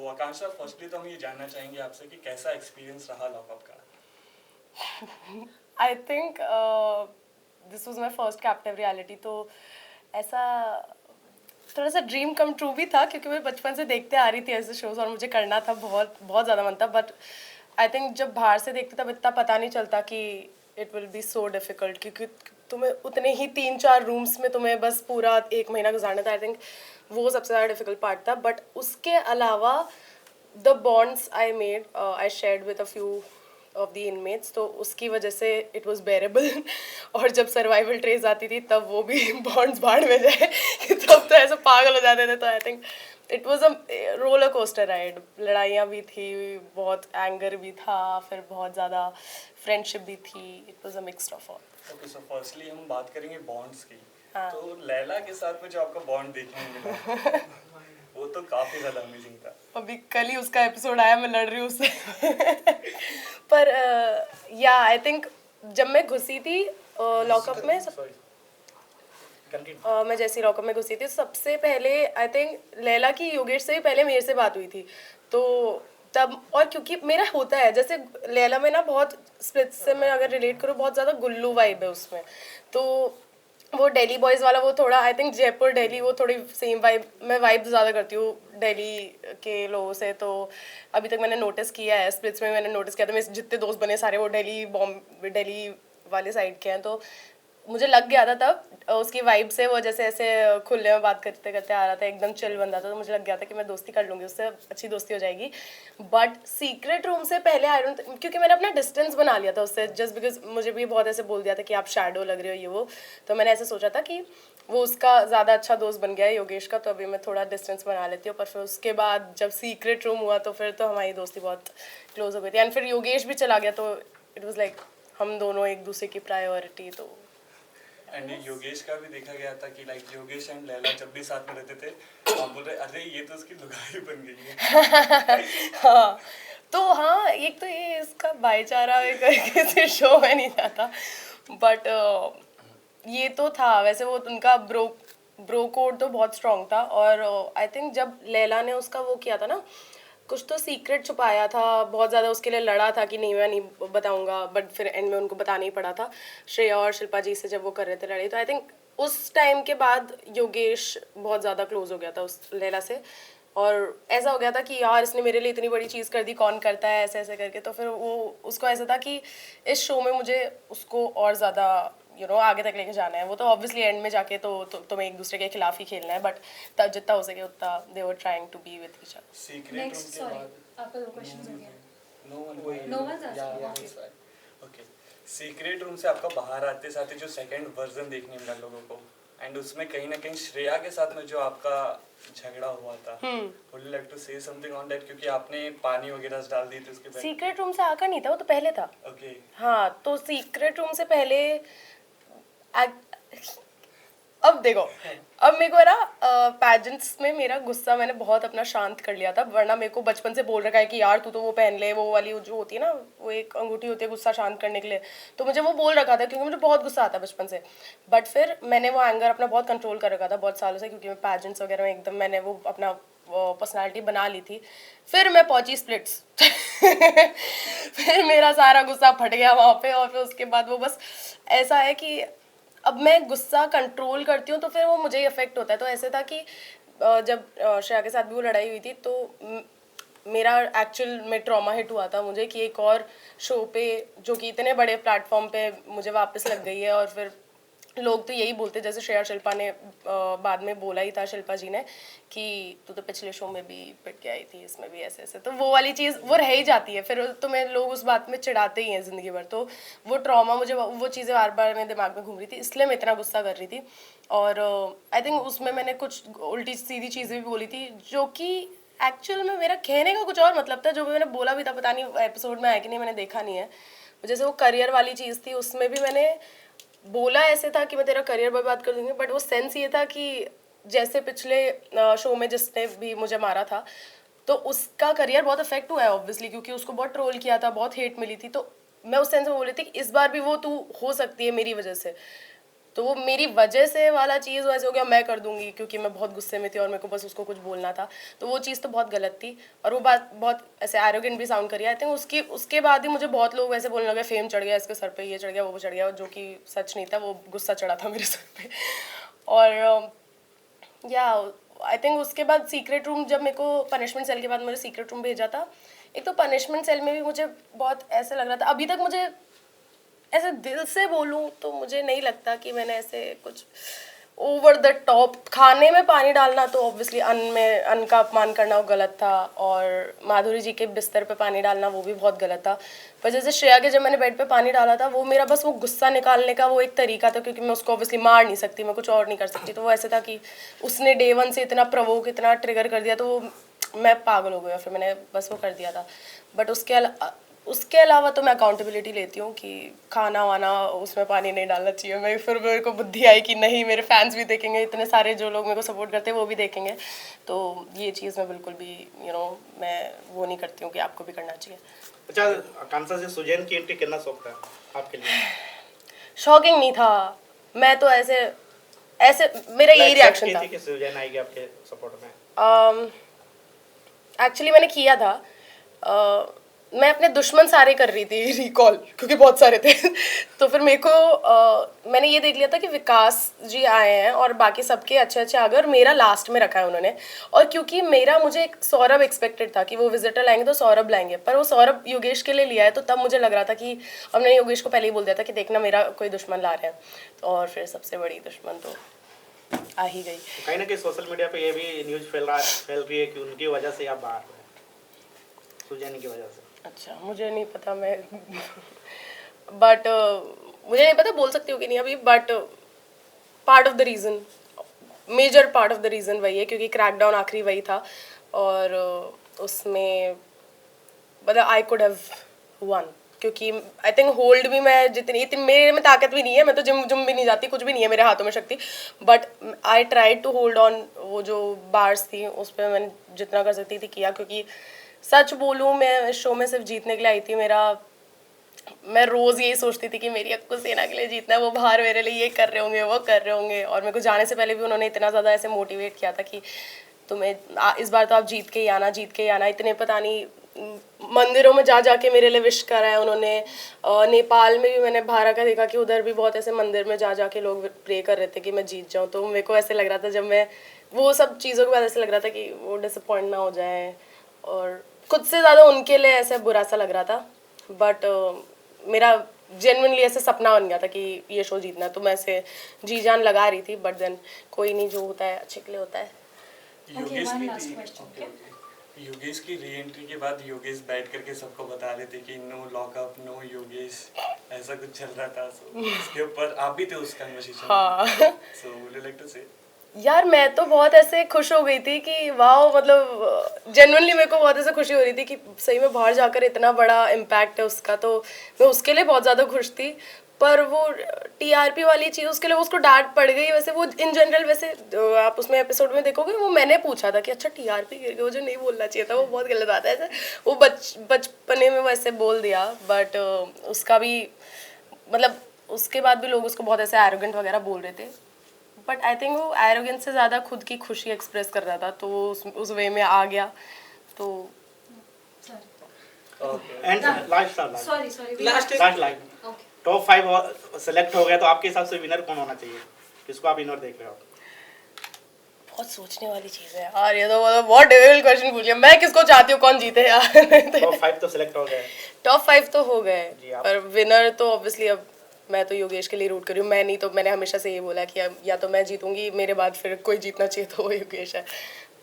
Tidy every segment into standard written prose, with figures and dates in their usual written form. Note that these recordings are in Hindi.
तो आकांक्षा, फर्स्टली तो हम ये जानना चाहेंगे आपसे कि कैसा एक्सपीरियंस रहा लॉकअप का? I think this was my first captive reality, तो ऐसा थोड़ा सा ड्रीम कम ट्रू भी था, क्योंकि मैं बचपन से देखते आ रही थी ऐसे शोज और मुझे करना था, बहुत बहुत ज़्यादा मन था. बट आई थिंक जब बाहर से देखते तब इतना पता नहीं चलता कि it will be so difficult, क्योंकि तुम्हें उतने ही 3-4 रूम्स में तुम्हें बस पूरा 1 महीना गुजारना था. आई थिंक वो सबसे ज़्यादा डिफिकल्ट पार्ट था. बट उसके अलावा the bonds I made, I shared with a few of the inmates, तो उसकी वजह से इट वॉज बेरेबल. और जब सर्वाइवल ट्रेस आती थी तब वो भी बॉन्ड्स बाढ़ में जाए तब तो ऐसे पागल हो जाते थे. तो I think it was a roller coaster ride. लड़ाइयाँ भी थी, बहुत एंगर भी था, फिर बहुत ज़्यादा फ्रेंडशिप भी थी. It was a mixed of all. Okay, so firstly हम बात करेंगे बॉन्ड्स की. हाँ. तो लैला के साथ में जो आपका बॉन्ड देखने को मिला वो तो काफी ज्यादा अमेजिंग था. अभी कल ही उसका एपिसोड आया, मैं लड़ रही हूँ उससे. पर या आई थिंक जब मैं घुसी थी लॉकअप में, सॉरी, मैं जैसी लॉकअप में घुसी थी सबसे पहले आई थिंक लैला की योगेश से भी पहले मेरे से बात हुई थी. तो तब, और क्योंकि मेरा होता है जैसे लैला में ना बहुत स्प्लिट से मैं अगर रिलेट करूँ, बहुत ज़्यादा गुल्लू वाइब है उसमें. तो वो दिल्ली बॉयज़ वाला वो थोड़ा, आई थिंक जयपुर दिल्ली वो थोड़ी सेम वाइब, मैं वाइब ज़्यादा करती हूँ दिल्ली के लोगों से. तो अभी तक मैंने नोटिस किया है, स्प्लिट्स में मैंने नोटिस किया था, मेरे जितने दोस्त बने सारे वो दिल्ली वाले साइड के हैं. तो मुझे लग गया था तब उसकी वाइब से, वो जैसे ऐसे खुले में बात करते करते आ रहा था, एकदम चिल बंदा था. तो मुझे लग गया था कि मैं दोस्ती कर लूँगी उससे, अच्छी दोस्ती हो जाएगी. बट सीक्रेट रूम से पहले आई डोंट, क्योंकि मैंने अपना डिस्टेंस बना लिया था उससे, जस्ट बिकॉज मुझे भी बहुत ऐसे बोल दिया था कि आप शैडो लग रहे हो ये वो. तो मैंने ऐसे सोचा था कि वो उसका ज़्यादा अच्छा दोस्त बन गया है योगेश का, तो अभी मैं थोड़ा डिस्टेंस बना लेती हूँ. पर फिर उसके बाद जब सीक्रेट रूम हुआ तो फिर तो हमारी दोस्ती बहुत क्लोज हो गई थी. एंड फिर योगेश भी चला गया, तो इट वॉज लाइक हम दोनों एक दूसरे की प्रायोरिटी. तो एंड योगेश का भी देखा गया था कि लाइक योगेश एंड लैला जब भी साथ में रहते थे आप बोल रहे अरे ये तो उसकी लुगाई बन गई है. हाँ. तो हाँ, एक तो ये इसका भाईचारा किसी शो में नहीं जाता. बट ये तो था वैसे, वो उनका ब्रो कोड तो बहुत स्ट्रांग था. और आई थिंक जब लैला ने उसका वो किया था ना, कुछ तो सीक्रेट छुपाया था, बहुत ज़्यादा उसके लिए लड़ा था कि नहीं मैं नहीं बताऊंगा, बट फिर एंड में उनको बताना ही पड़ा था श्रेया और शिल्पा जी से जब वो कर रहे थे लड़ाई. तो आई थिंक उस टाइम के बाद योगेश बहुत ज़्यादा क्लोज हो गया था उस लैला से. और ऐसा हो गया था कि यार इसने मेरे लिए इतनी बड़ी चीज़ कर दी, कौन करता है ऐसे ऐसे करके. तो फिर वो उसको ऐसा था कि इस शो में मुझे उसको और ज़्यादा आगे तक लेके जाना है. वो तो ऑब्वियसली एंड में जाके तुम्हें एक दूसरे के खिलाफ ही खेलना है, बट तब जितना हो सके उतना they were trying to be with each other. Secret room next के सॉरी, बाद आपका 2 क्वेश्चंस हो गया. No No one's asking. Okay. Secret room से आपका बाहर आते साथ ही जो सेकंड वर्जन देखने मिला लोगों को, एंड उसमें कहीं ना कहीं श्रेया के साथ में जो आपका झगड़ा हुआ था, would you like to say something on that, क्योंकि आपने पानी वगैरह डाल दी थी उसके बाद. सीक्रेट रूम से आकर नहीं था, वो तो पहले था. ओके. हाँ, तो सीक्रेट रूम से पहले अब देखो, अब मेरे को ना पैजेंट्स में मेरा गुस्सा मैंने बहुत अपना शांत कर लिया था. वरना मेरे को बचपन से बोल रखा है कि यार तू तो वो पहन ले, वो वाली जो होती है ना, वो एक अंगूठी होती है गुस्सा शांत करने के लिए. तो मुझे वो बोल रखा था क्योंकि मुझे बहुत गुस्सा आता है बचपन से. बट फिर मैंने वो एंगर अपना बहुत कंट्रोल कर रखा था बहुत सालों से, क्योंकि मैं पैजेंट्स वगैरह में एकदम मैंने वो अपना पर्सनालिटी बना ली थी. फिर मैं पहुंची स्प्लिट्स फिर मेरा सारा गुस्सा फट गया वहाँ पे. और फिर उसके बाद वो बस ऐसा है कि अब मैं गुस्सा कंट्रोल करती हूँ तो फिर वो मुझे ही अफेक्ट होता है. तो ऐसे था कि जब श्रेया के साथ भी वो लड़ाई हुई थी, तो मेरा एक्चुअल में ट्रॉमा हिट हुआ था मुझे कि एक और शो पे जो कि इतने बड़े प्लेटफॉर्म पे मुझे वापस लग गई है. और फिर लोग तो यही बोलते, जैसे श्रेया शिल्पा ने बाद में बोला ही था, शिल्पा जी ने, कि तू तो पिछले शो में भी पिट के आई थी, इसमें भी ऐसे ऐसे. तो वो वाली चीज़ वो रह ही जाती है, फिर तुम्हें लोग उस बात में चिढ़ाते ही हैं ज़िंदगी भर. तो वो ट्रॉमा मुझे, वो चीज़ें बार बार मेरे दिमाग में घूम रही थी, इसलिए मैं इतना गुस्सा कर रही थी. और आई थिंक उसमें मैंने कुछ उल्टी सीधी चीज़ें भी बोली थी, जो कि एक्चुअल में मेरा कहने का कुछ और मतलब था. जो भी मैंने बोला भी था, पता नहीं एपिसोड में आया कि नहीं, मैंने देखा नहीं है. जैसे वो करियर वाली चीज़ थी, उसमें भी मैंने बोला ऐसे था कि मैं तेरा करियर बर्बाद कर दूंगी. बट वो सेंस ये था कि जैसे पिछले शो में जिसने भी मुझे मारा था, तो उसका करियर बहुत अफेक्ट हुआ है ऑब्वियसली, क्योंकि उसको बहुत ट्रोल किया था, बहुत हेट मिली थी. तो मैं उस सेंस में बोल रही थी कि इस बार भी वो तू हो सकती है मेरी वजह से. तो वो मेरी वजह से वाला चीज़ वैसे हो गया, मैं कर दूंगी क्योंकि मैं बहुत गुस्से में थी और मेरे को बस उसको कुछ बोलना था, तो वो चीज़ तो बहुत गलत थी। और वो बात बहुत ऐसे एरोगेंट भी साउंड करी। आई थिंक उसके बाद ही मुझे बहुत लोग वैसे बोलने लगे फेम चढ़ गया इसके सर पे, ये चढ़ गया वो चढ़ गया, जो कि सच नहीं था, वो गुस्सा चढ़ा था मेरे सर पे। और या आई थिंक उसके बाद सीक्रेट रूम, जब मेरे को पनिशमेंट सेल के बाद मुझे सीक्रेट रूम भेजा था, एक तो पनिशमेंट सेल में भी मुझे बहुत ऐसे लग रहा था, अभी तक मुझे ऐसे दिल से बोलूं तो मुझे नहीं लगता कि मैंने ऐसे कुछ ओवर द टॉप, खाने में पानी डालना तो ऑब्वियसली अन्न का अपमान करना वो गलत था, और माधुरी जी के बिस्तर पे पानी डालना वो भी बहुत गलत था। पर जैसे श्रेया के जब मैंने बेड पे पानी डाला था, वो मेरा बस वो गुस्सा निकालने का वो एक तरीका था, क्योंकि मैं उसको ऑब्वियसली मार नहीं सकती, मैं कुछ और नहीं कर सकती। तो वो ऐसे था कि उसने डे वन से इतना प्रवोक, इतना ट्रिगर कर दिया, तो वो मैं पागल हो गया, फिर मैंने बस वो कर दिया था। बट उसके अलावा तो मैं अकाउंटेबिलिटी लेती हूँ कि खाना वाना उसमें पानी नहीं डालना चाहिए। मैं फिर मेरे को बुद्धि आई कि नहीं, मेरे फैंस भी देखेंगे, इतने सारे जो लोग मेरे को सपोर्ट करते हैं वो भी देखेंगे, तो ये चीज़ मैं बिल्कुल भी मैं वो नहीं करती हूँ कि आपको भी करना चाहिए। अच्छा, कांसा से सुजैन की एंट्री कितना शौक था आपके लिए? शॉकिंग नहीं था, मैं तो ऐसे मेरा यही रिएक्शन था कि सुजैन आएगी आपके सपोर्ट में। एक्चुअली मैंने किया था, मैं अपने दुश्मन सारे कर रही थी रिकॉल, क्योंकि बहुत सारे थे। तो फिर मेरे को मैंने ये देख लिया था कि विकास जी आए हैं और बाकी सबके अच्छे अच्छे आ गए, और मेरा लास्ट में रखा है उन्होंने। और क्योंकि मुझे एक सौरभ एक्सपेक्टेड था कि वो विजिटर लाएंगे तो सौरभ लाएंगे, पर वो सौरभ योगेश के लिए लिया है, तो तब मुझे लग रहा था कि, हमने योगेश को पहले ही बोल दिया था कि देखना मेरा कोई दुश्मन ला रहे हैं, और फिर सबसे बड़ी दुश्मन तो आ ही गई। तो कहीं ना कहीं सोशल मीडिया पे ये भी न्यूज़ फैल रही है कि उनकी वजह से आप बाहर हुए, सुजैन की वजह से। अच्छा, मुझे नहीं पता, मैं बट मुझे नहीं पता बोल सकती हूँ कि नहीं अभी, but part of the reason, major part of the reason वही है, क्योंकि क्रैकडाउन आखिरी वही था, और उसमें मतलब आई कुड हैव वन, क्योंकि आई थिंक होल्ड भी मैं जितनी मेरे में ताकत भी नहीं है, मैं तो जिम भी नहीं जाती, कुछ भी नहीं है मेरे हाथों में शक्ति, but I try to hold on. वो जो बार्स थी उस पर मैंने जितना कर सकती थी किया, क्योंकि सच बोलूँ मैं शो में सिर्फ जीतने के लिए आई थी। मैं रोज़ यही सोचती थी कि मेरी अक्कू सेना के लिए जीतना है, वो बाहर मेरे लिए ये कर रहे होंगे, वो कर रहे होंगे, और मेरे को जाने से पहले भी उन्होंने इतना ज़्यादा ऐसे मोटिवेट किया था कि तुम्हें इस बार तो आप जीत के ही आना। इतने पता नहीं मंदिरों में जा के मेरे लिए विश करा है उन्होंने। नेपाल में भी मैंने भारत का देखा कि उधर भी बहुत ऐसे मंदिर में जा के लोग प्रे कर रहे थे कि मैं जीत जाऊँ। तो मेरे को ऐसे लग रहा था, जब मैं वो सब चीज़ों के बाद ऐसे लग रहा था कि वो डिसअपॉइंट ना हो जाए, और खुद से ज़्यादा उनके लिए ऐसे बुरा सा लग रहा था। बट मेरा जेन्युइनली ऐसे सपना बन गया था कि ये शो जीतना है, तो मैं ऐसे जी जान लगा रही थी। बट देन कोई नहीं, जो होता है अच्छे के लिए होता है। Okay, one last question, okay? Yogesh की री एंट्री के बाद योगेश बैठ करके सबको बता रहे थे कि नो लॉकअप, नो योगेश, ऐसा कुछ चल रहा था। सो इसके ऊपर आप भी थे उस कन्वर्सेशन में। हाँ। So would you like to say? यार मैं तो बहुत ऐसे खुश हो गई थी कि वाह, मतलब जेन्युइनली मेरे को बहुत ऐसे खुशी हो रही थी कि सही में बाहर जाकर इतना बड़ा इम्पैक्ट है उसका, तो मैं उसके लिए बहुत ज़्यादा खुश थी। पर वो टीआरपी वाली चीज़, उसके लिए उसको डांट पड़ गई। वैसे वो इन जनरल, वैसे आप उसमें एपिसोड में देखोगे, वो मैंने पूछा था कि अच्छा टीआरपी गिर गया, वो जो नहीं बोलना चाहिए था, वो बहुत गलत बात है। ऐसे वो बचपने में वैसे बोल दिया, बट उसका भी मतलब उसके बाद भी लोग उसको बहुत ऐसे एरोगेंट वगैरह बोल रहे थे। बट आई थिंक वो एरोगेंस से ज़्यादा खुद की खुशी एक्सप्रेस कर रहा था, तो वो उस वे में आ गया। तो and last Sorry. Last line, Okay. Top 5 select हो गया, तो आपके हिसाब से विनर कौन होना चाहिए? किसको आप विनर देख रहे हो? बहुत सोचने वाली चीज़ है यार, ये तो मतलब बहुत डिफिकल्ट क्वेश्चन पूछ लिया। मैं किसको चाहती हूँ कौन जीते यार। टॉप 5 तो सेलेक्ट हो गए। टॉप 5 तो हो गए, जी, आप- पर विनर तो ऑब्वियसली अब मैं तो योगेश के लिए रूट कर रही हूँ। मैं नहीं तो मैंने हमेशा से ये बोला कि अब या तो मैं जीतूंगी, मेरे बाद फिर कोई जीतना चाहिए तो वो योगेश है।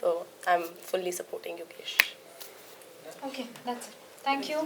तो I am fully supporting Yogesh. Okay, that's it. Thank you.